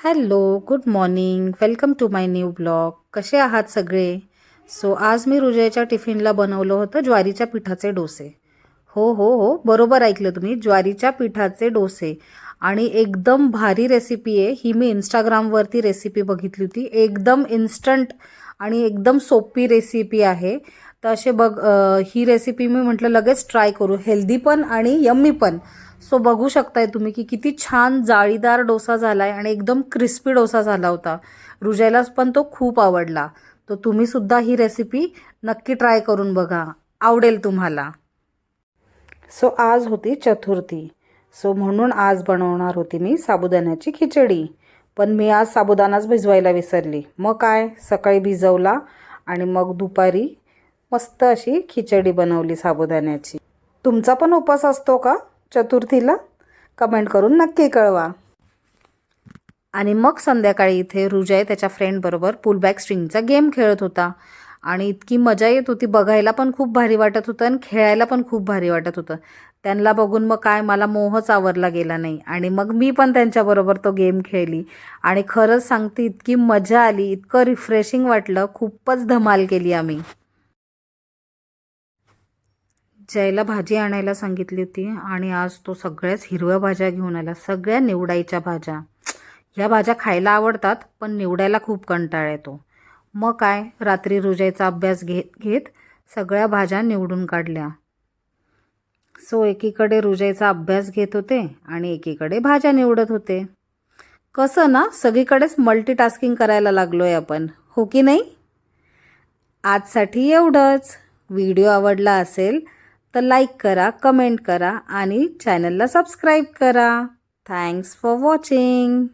Hello, good morning. Welcome to my new blog. कसे आहात सगळे? आज मी रुजयच्या टिफिनला बनवलं होतं ज्वारीच्या पिठाचे डोसे. हो, बरोबर ऐकलं तुम्ही, ज्वारीच्या पिठाचे डोसे. आणि एकदम भारी रेसिपी आहे ही. मी इंस्टाग्रामवरती रेसिपी बघितली होती. एकदम इन्स्टंट आणि एकदम सोपी रेसिपी आहे. तर असे ही रेसिपी मी म्हटलं लगेच ट्राय करू. हेल्दी पण आणि यम्मी पण. बघू शकताय तुम्ही की किती छान जाळीदार डोसा झाला आहे आणि एकदम क्रिस्पी डोसा झाला होता. रुजयला पण तो खूप आवडला. तर तुम्ही सुद्धा ही रेसिपी नक्की ट्राय करून बघा, आवडेल तुम्हाला. आज होती चतुर्थी. म्हणून आज बनवणार होती मी साबुदाण्याची खिचडी. पण मी आज साबुदाणाच भिजवायला विसरली. मग काय, सकाळी भिजवला आणि मग दुपारी मस्त अशी खिचडी बनवली साबुदाण्याची. तुमचा पण उपवास असतो का चतुर्थीला? कमेंट करून नक्की कळवा. आणि मग संध्याकाळी इथे रुजय त्याच्या फ्रेंडबरोबर पुलबॅक स्ट्रिंगचा गेम खेळत होता. आणि इतकी मजा येत होती, बघायला पण खूप भारी वाटत होतं आणि खेळायला पण खूप भारी वाटत होतं. त्यांना बघून मग काय, मला मोहच आवरला गेला नाही. आणि मग मी पण त्यांच्याबरोबर तो गेम खेळली. आणि खरंच सांगते, इतकी मजा आली, इतकं रिफ्रेशिंग वाटलं, खूपच धमाल केली आम्ही. जयला भाजी आणायला सांगितली होती आणि आज तो सगळ्याच हिरव्या भाज्या घेऊन आला. सगळ्या निवडायच्या भाज्या. ह्या भाज्या खायला आवडतात पण निवडायला खूप कंटाळा येतो. मग काय, रात्री रुजयचा अभ्यास घेत घेत सगळ्या भाज्या निवडून काढल्या. एकीकडे रुजयचा अभ्यास घेत होते आणि एकीकडे भाज्या निवडत होते. कसं ना, सगळीकडेच मल्टीटास्किंग करायला लागलोय आपण, हो की नाही? आजसाठी एवढंच. व्हिडिओ आवडला असेल तर लाईक करा, कमेंट करा आणि चॅनलला सबस्क्राईब करा. Thanks for watching.